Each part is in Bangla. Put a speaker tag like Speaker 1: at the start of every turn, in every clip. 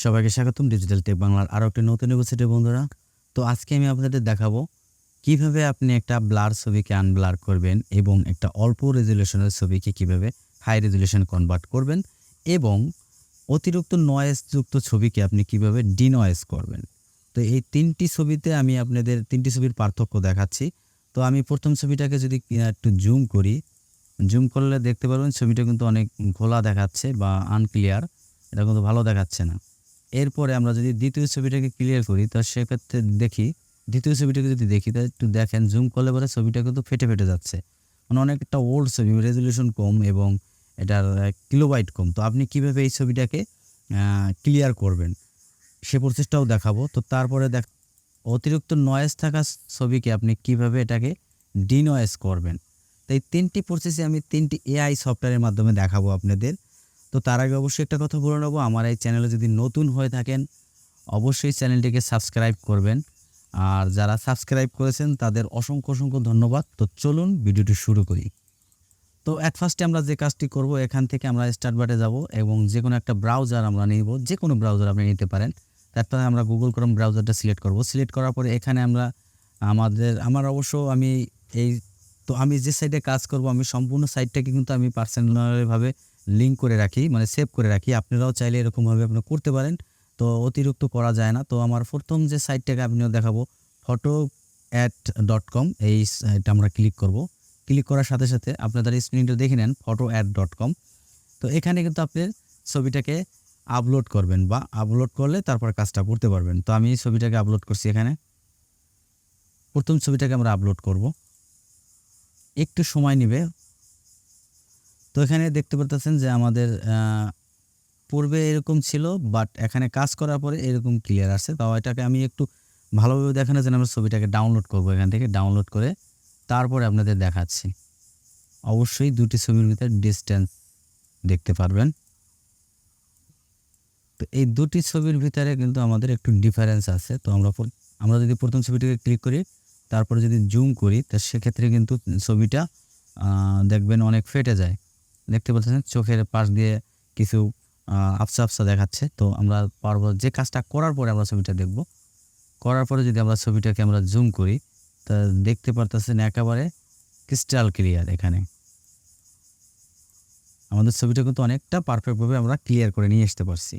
Speaker 1: সবাইকে স্বাগতম ডিজিটাল টেক বাংলার আরো একটা নতুন এপিসোডে বন্ধুরা। তো আজকে আমি আপনাদের দেখাবো কিভাবে আপনি একটা ব্লার ছবিকে আনব্লার করবেন এবং একটা অল্প রেজুলেশনের ছবিকে কিভাবে হাই রেজুলেশন কনভার্ট করবেন এবং অতিরিক্ত নয়েজ যুক্ত ছবিকে আপনি কিভাবে ডিনয়েজ করবেন। তো এই তিনটি ছবিতে আমি আপনাদের তিনটি ছবির পার্থক্য দেখাচ্ছি। তো আমি প্রথম ছবিটাকে যদি একটু জুম করি, জুম করলে দেখতে পারবেন ছবিটা কিন্তু অনেক ঘোলা দেখাচ্ছে বা আনক্লিয়ার, এটা কিন্তু ভালো দেখাচ্ছে না। এরপরে আমরা যদি দ্বিতীয় ছবিটাকে ক্লিয়ার করি তো সেক্ষেত্রে দেখি, দ্বিতীয় ছবিটাকে যদি দেখি তা একটু দেখেন জুম করলে পরে ছবিটা কিন্তু ফেটে ফেটে যাচ্ছে, মানে অনেকটা ওল্ড ছবি, রেজলিউশন কম এবং এটার কিলোবাইট কম। তো আপনি কিভাবে এই ছবিটাকে ক্লিয়ার করবেন সে প্রসেসটাও দেখাবো। তো তারপরে অতিরিক্ত নয়েজ থাকা ছবিকে আপনি কিভাবে এটাকে ডিনয়েজ করবেন। তো এই তিনটি প্রসেসে আমি তিনটি এআই সফটওয়্যারের মাধ্যমে দেখাবো আপনাদের। তো তার আগে অবশ্যই একটা কথা বলে নেবো, আমার এই চ্যানেলে যদি নতুন হয়ে থাকেন অবশ্যই চ্যানেলটিকে সাবস্ক্রাইব করবেন, আর যারা সাবস্ক্রাইব করেছেন তাদের অসংখ্য অসংখ্য ধন্যবাদ। তো চলুন ভিডিওটি শুরু করি। তো অ্যাট ফার্স্টে আমরা যে কাজটি করব, এখান থেকে আমরা স্টার্ট বারে যাব এবং যে কোনো একটা ব্রাউজার আমরা নিব, যে কোনো ব্রাউজার আপনি নিতে পারেন। তারপরে আমরা গুগল ক্রোম ব্রাউজারটা সিলেক্ট করব। সিলেক্ট করার পরে এখানে আমরা আমার অবশ্য আমি এই তো আমি যে সাইটে কাজ করব আমি সম্পূর্ণ সাইটটাকে কিন্তু আমি পার্সোনালিভাবে লিঙ্ক করে রাখি, মানে সেভ করে রাখি। আপনারাও চাইলে এরকমভাবে আপনারা করতে পারেন, তো অতিরিক্ত করা যায় না। তো আমার প্রথম যে সাইটটাকে আপনিও দেখাবো photoadd.com, এই সাইটটা আমরা ক্লিক করব। ক্লিক করার সাথে সাথে আপনাদের স্ক্রিনটা দেখে নেন photoadd.com। তো এখানে কিন্তু আপনি ছবিটাকে আপলোড করবেন বা আপলোড করলে তারপর কাজটা করতে পারবেন। তো আমি ছবিটাকে আপলোড করছি, এখানে প্রথম ছবিটাকে আমরা আপলোড করব, একটু সময় নেবে। তো এখানে দেখতে পাচ্ছেন যে আমাদের পূর্বে এরকম ছিল, বাট এখানে কাজ করার পরে এরকম ক্লিয়ার আসছে। তো এটাকে আমি একটু ভালোভাবে দেখানোর জন্য আমরা ছবিটাকে ডাউনলোড করব, এখান থেকে ডাউনলোড করে তারপরে আপনাদের দেখাচ্ছি। অবশ্যই দুটি ছবির ভিতরে ডিসটেন্স দেখতে পারবেন। তো এই দুটি ছবির ভিতরে কিন্তু আমাদের একটু ডিফারেন্স আছে। তো আমরা যদি প্রথম ছবিটাকে ক্লিক করি তারপরে যদি জুম করি তো সেক্ষেত্রে কিন্তু ছবিটা দেখবেন অনেক ফেটে যায়। দেখতে পাচ্ছেন চোখের পাশ দিয়ে কিছু আবসা আবসা দেখাচ্ছে। তো আমরা পারবো যে কাজটা করার পরে আমরা ছবিটা দেখব। করার পরে যদি আমরা ছবিটাকে আমরা জুম করি তা দেখতে পারতেছেন একেবারে ক্রিস্টাল ক্লিয়ার। এখানে আমাদের ছবিটা কিন্তু অনেকটা পারফেক্টভাবে আমরা ক্লিয়ার করে নিয়ে আসতে পারছি।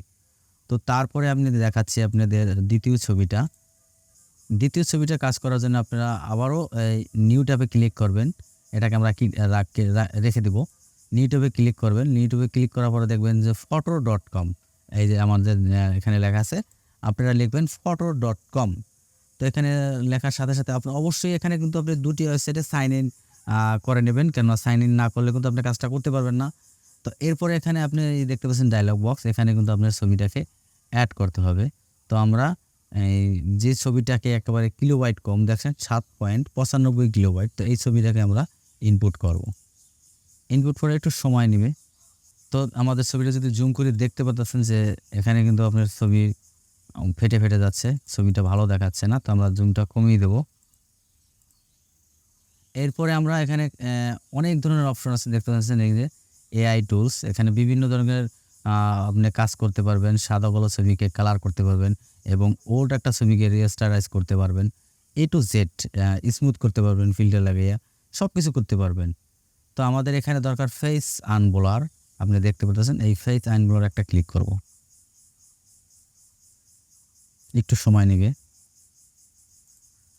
Speaker 1: তো তারপরে আপনি দেখাচ্ছি আপনাদের দ্বিতীয় ছবিটা কাজ করার জন্য আপনারা আবারও নিউ ট্যাবে ক্লিক করবেন। এটাকে আমরা রেখে দেব। নিউ ট্যাবে ক্লিক করবেন। নিউ ট্যাবে ক্লিক করার পরে দেখবেন যে photo.com, এই যে আমাদের এখানে লেখা আছে, আপনারা লিখবেন photo.com। তো এখানে লেখার সাথে সাথে আপনি অবশ্যই এখানে কিন্তু আপনি দুটি ওয়েবসাইটে সাইন ইন করে নেবেন, কেননা সাইন ইন না করলে কিন্তু আপনি কাজটা করতে পারবেন না। তো এরপরে এখানে আপনি দেখতে পাচ্ছেন ডায়লগ বক্স, এখানে কিন্তু আপনার ছবিটাকে অ্যাড করতে হবে। তো আমরা যে ছবিটাকে একেবারে কিলোবাইট কম দেখছেন 7.95 কিলোবাইট, তো এই ছবিটাকে আমরা ইনপুট করব। ইনপুট করে একটু সময় নেবে। তো আমাদের ছবিটা যদি জুম করে দেখতে পাচ্ছেন যে এখানে কিন্তু আপনার ছবি ফেটে ফেটে যাচ্ছে, ছবিটা ভালো দেখাচ্ছে না। তো আমরা জুমটা কমিয়ে দেব। এরপরে আমরা এখানে অনেক ধরনের অপশন আছে, দেখতে পাচ্ছেন এই যে এআই টুলস, এখানে বিভিন্ন ধরনের আপনি কাজ করতে পারবেন। সাদা কালো ছবিকে কালার করতে পারবেন এবং ওল্ড একটা ছবিকে রিস্টারাইজ করতে পারবেন। এ টু জেড স্মুথ করতে পারবেন, ফিল্টার লাগিয়ে সব কিছু করতে পারবেন। তো আমাদের এখানে দরকার ফেস আনব্লার। আপনি দেখতে পাচ্ছেন এই ফেস আনব্লার একটা ক্লিক করব, একটু সময় নেবে।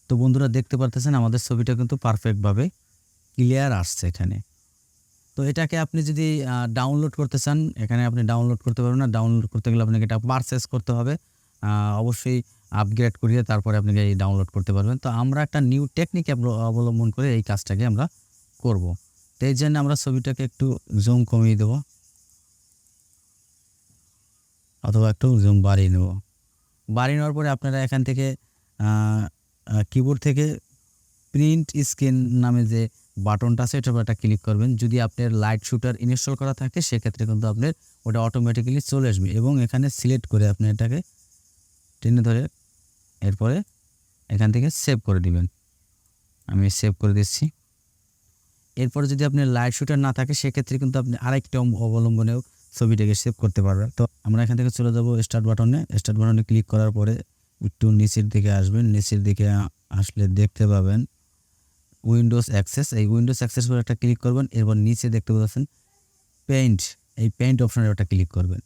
Speaker 1: তো বন্ধুরা দেখতে পারতেছেন আমাদের ছবিটা কিন্তু পারফেক্টভাবে ক্লিয়ার আসছে এখানে। তো এটাকে আপনি যদি ডাউনলোড করতে চান এখানে আপনি ডাউনলোড করতে পারবেন না। ডাউনলোড করতে গেলে আপনাকে এটা পারচেস করতে হবে, অবশ্যই আপগ্রেড করিয়ে তারপরে আপনি এই ডাউনলোড করতে পারবেন। তো আমরা একটা নিউ টেকনিক অবলম্বন করে এই কাজটাকে আমরা করব। তো এই জন্য আমরা ছবিটাকে একটু জুম কমিয়ে দেব অথবা একটু জুম বাড়িয়ে নেব। বাড়িয়ে নেওয়ার পরে আপনারা এখান থেকে কিবোর্ড থেকে প্রিন্ট স্ক্রিন নামে যে বাটনটা আছে এটার উপর একটা ক্লিক করবেন। যদি আপনার লাইট শুটার ইনস্টল করা থাকে সেক্ষেত্রে কিন্তু আপনার ওটা অটোমেটিক্যালি চলে আসবে এবং এখানে সিলেক্ট করে আপনি এটাকে টেনে ধরে এরপরে এখান থেকে সেভ করে দিবেন। আমি সেভ করে দিচ্ছি। এরপরে যদি আপনার লাইট শুটার না থাকে সেক্ষেত্রে কিন্তু আপনি আরেকটা অবলম্বনেও ছবিটাকে সেভ করতে পারবেন। তো আমরা এখান থেকে চলে যাব স্টার্ট বাটনে ক্লিক করার পরে একটু নিচের দিকে আসবেন। নিচের দিকে আসলে দেখতে পাবেন উইন্ডোজ অ্যাক্সেস। এই উইন্ডোজ অ্যাক্সেস করে একটা ক্লিক করবেন। এরপর নিচে দেখতে পাচ্ছেন পেইন্ট, এই পেইন্ট অপশনে একটা ক্লিক করবেন।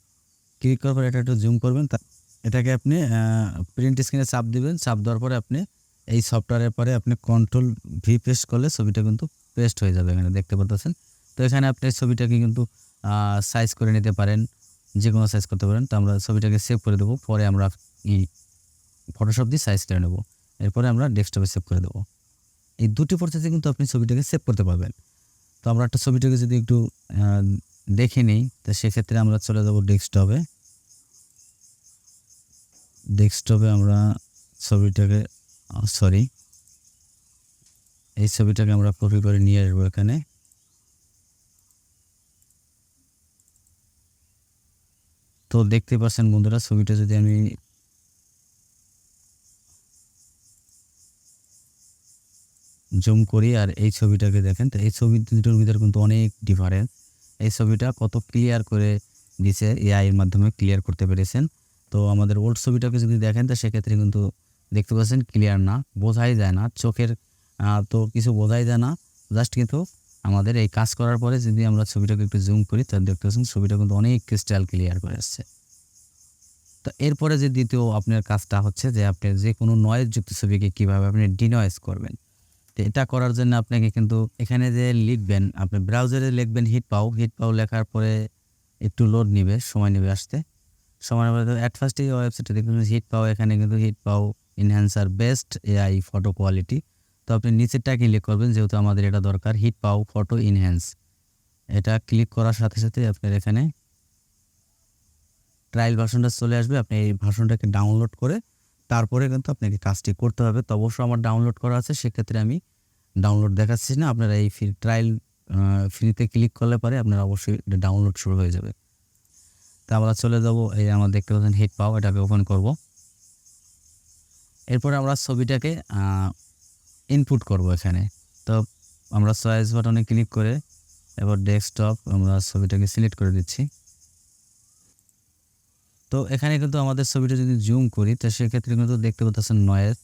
Speaker 1: ক্লিক করার পরে এটা একটু জুম করবেন। এটাকে আপনি প্রিন্ট স্ক্রিনে চাপ দিবেন। চাপ দেওয়ার পরে আপনি এই সফটওয়্যারের পরে আপনি কন্ট্রোল ভি প্রেস করলে ছবিটা কিন্তু পেস্ট হয়ে যাবে, এখানে দেখতে পাচ্ছেন। তো এখানে আপনি ছবিটাকে কিন্তু সাইজ করে নিতে পারেন, যে কোনো সাইজ করতে পারেন। তো আমরা ছবিটাকে সেভ করে দেবো, পরে আমরা ফটোশপ দিয়ে সাইজ করে নেব, এরপরে আমরা ডেস্কটপে সেভ করে দেবো। এই দুটি পদ্ধতিতে কিন্তু আপনি ছবিটাকে সেভ করতে পারবেন। তো আমরা একটা ছবিটাকে যদি একটু দেখে নিই, তো সেক্ষেত্রে আমরা চলে যাব ডেস্কটপে আমরা ছবিটাকে এই ছবিটাকে আমরা কপি করে নিয়ে আসবো এখানে। তো দেখতে পাচ্ছেন বন্ধুরা, ছবিটা যদি আমি জুম করি আর এই ছবিটাকে দেখেন, তো এই ছবি দুটোর ভিতরে কিন্তু অনেক ডিফারেন্স। এই ছবিটা কত ক্লিয়ার করে দিছে, এআই এর মাধ্যমে ক্লিয়ার করতে পেরেছেন। তো আমাদের ওল্ড ছবিটাকে যদি দেখেন, তো সেক্ষেত্রে কিন্তু দেখতে পাচ্ছেন ক্লিয়ার না, বোঝাই যায় না, চোখের তো কিছু বোঝাই যায় না। জাস্ট কিন্তু আমাদের এই কাজ করার পরে যদি আমরা ছবিটাকে একটু জুম করি, তাহলে দেখতে পাচ্ছেন ছবিটা কিন্তু অনেক ক্রিস্টাল ক্লিয়ার করে আসছে। তো এরপরে যে দ্বিতীয় আপনার কাজটা হচ্ছে যে আপনি যে কোনো নয়েজ যুক্ত ছবিকে কীভাবে আপনি ডিনয়েজ করবেন। তো এটা করার জন্য আপনাকে কিন্তু এখানে যে লিখবেন, আপনি ব্রাউজারে লিখবেন হিট পাও লেখার পরে একটু লোড নেবে, সময় নেবে আসতে। সময় নেবে অ্যাট ফার্স্ট এই ওয়েবসাইটে দেখবেন হিট পাও, এখানে কিন্তু হিট পাও enhancer best AI photo quality. তো আপনি নিচেরটা ক্লিক করবেন, যেহেতু আমাদের এটা দরকার, হিট পাও ফটো ইনহ্যান্স। এটা ক্লিক করার সাথে সাথে আপনার এখানে ট্রায়াল ভার্সনটা চলে আসবে। আপনি এই ভার্সনটাকে ডাউনলোড করে তারপরে কিন্তু আপনাকে কাজটি করতে হবে। তো অবশ্যই আমার ডাউনলোড করা আছে, সেক্ষেত্রে আমি ডাউনলোড দেখাচ্ছি না। আপনারা এই ট্রায়াল ফ্রিতে ক্লিক করলে পরে আপনার অবশ্যই ডাউনলোড শুরু হয়ে যাবে। তো আমরা চলে যাব, এই আমরা দেখতে পাচ্ছেন হিট পাও, এটাকে ওপেন করব। এরপরে আমরা ছবিটাকে ইনপুট করব এখানে। তো আমরা চয়েস বাটনে ক্লিক করে এবার ডেস্কটপ আমরা ছবিটাকে সিলেক্ট করে দিচ্ছি। তো এখানে কিন্তু আমাদের ছবিটা যদি জুম করি, তো সেক্ষেত্রে কিন্তু দেখতে পাচ্ছেন নয়েজ,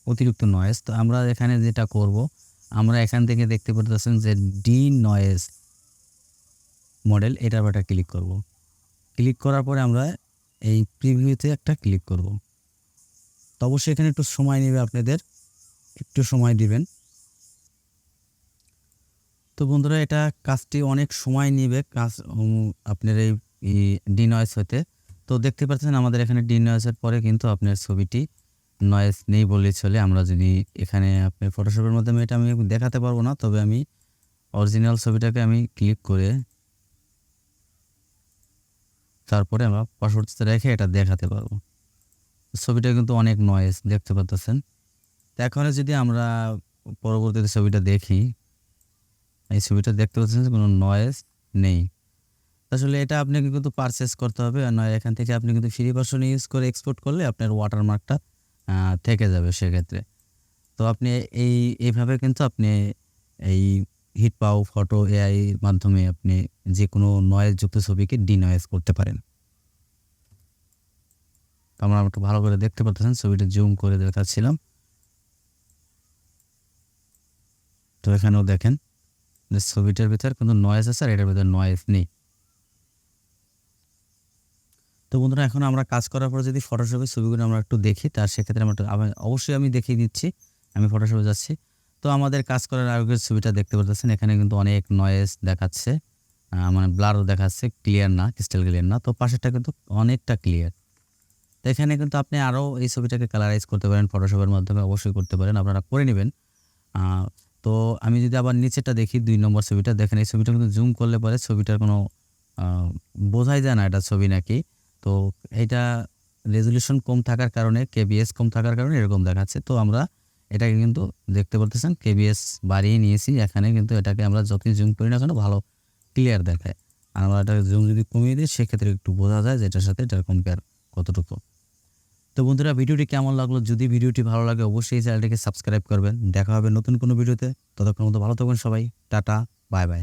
Speaker 1: অতিরিক্ত নয়েজ। তো আমরা এখানে যেটা করব, আমরা এখান থেকে দেখতে পাচ্ছেন যে ডি নয়েজ মডেল, এটার উপর একটা ক্লিক করব। ক্লিক করার পরে আমরা এই প্রিভিউতে একটা ক্লিক করব। তো অবশ্যই এখানে একটু সময় নেবে, আপনাদের একটু সময় দিবেন। তো বন্ধুরা, এটা কাজটি অনেক সময় নেবে, কাজ আপনার এই ডি নয়েজ হতে। তো দেখতে পাচ্ছেন আমাদের এখানে ডি নয়েজের পরে কিন্তু আপনার ছবিটি নয়েজ নেই বললেই চলে। আমরা যদি এখানে আপনার ফটোশপের মাধ্যমে এটা আমি দেখাতে পারবো না, তবে আমি অরিজিনাল ছবিটাকে আমি ক্লিক করে তারপরে আমরা পাসওয়ার্ডটা রেখে এটা দেখাতে পারবো। ছবিটা কিন্তু অনেক নয়েজ দেখতে পাচ্ছেন। তো এখন যদি আমরা পরবর্তীতে ছবিটা দেখি, এই ছবিটা দেখতে পাচ্ছেন কোনো নয়েজ নেই। আসলে এটা আপনাকে কিন্তু পারচেস করতে হবে, আর নয় এখান থেকে আপনি কিন্তু ফ্রি ভার্সন ইউজ করে এক্সপোর্ট করলে আপনার ওয়াটারমার্কটা থেকে যাবে সেক্ষেত্রে। তো আপনি এইভাবে কিন্তু আপনি এই হিট পাও ফটো এআই মাধ্যমে আপনি যে কোনো নয়েজ যুক্ত ছবিকে ডিনয়েজ করতে পারেন। তো আমরা একটু ভালো করে দেখতে পাচ্ছেন, ছবিটা জুম করে দেখাচ্ছিলাম। তো এখানেও দেখেন যে ছবিটার ভিতর কিন্তু নয়েজ আছে আর এটার ভিতরে নয়েজ নেই। তো বন্ধুরা, এখন আমরা কাজ করার পর যদি ফটোশপের ছবিগুলো আমরা একটু দেখি, তার সেক্ষেত্রে অবশ্যই আমি দেখিয়ে দিচ্ছি। আমি ফটোশপে যাচ্ছি। তো আমাদের কাজ করার আগের ছবিটা দেখতে পাচ্ছেন, এখানে কিন্তু অনেক নয়েজ দেখাচ্ছে, মানে ব্লারও দেখাচ্ছে, ক্লিয়ার না, ক্রিস্টাল ক্লিয়ার না। তো পাশেরটা কিন্তু অনেকটা ক্লিয়ার। তো এখানে কিন্তু আপনি আরও এই ছবিটাকে কালারাইজ করতে পারেন, ফটোশপের মাধ্যমে অবশ্যই করতে পারেন, আপনারা করে নেবেন। তো আমি যদি আবার নিচেটা দেখি, 2 নম্বর ছবিটা দেখেন, এই ছবিটা কিন্তু জুম করলে পরে ছবিটার কোনো বোঝাই যায় না এটা ছবি নাকি। তো এটা রেজুলেশন কম থাকার কারণে, কেবিএস কম থাকার কারণে এরকম দেখাচ্ছে। তো আমরা এটাকে কিন্তু দেখতে পাচ্ছেন কেবিএস বাড়িয়ে নিয়েছি এখানে, কিন্তু এটাকে আমরা যতই জুম করি না কেন ভালো ক্লিয়ার দেখায়। আর আমরা এটাকে জুম যদি কমিয়ে দিই, সেক্ষেত্রে একটু বোঝা যায় যে এটার সাথে এটার কম্পেয়ার কতটুকু। তো বন্ধুরা, ভিডিওটি কেমন লাগলো? যদি ভিডিওটি ভালো লাগে অবশ্যই চ্যানেলটিকে সাবস্ক্রাইব করবেন। দেখা হবে নতুন কোনো ভিডিওতে। ততক্ষণ মতো ভালো থাকবেন সবাই। Tata, bye bye.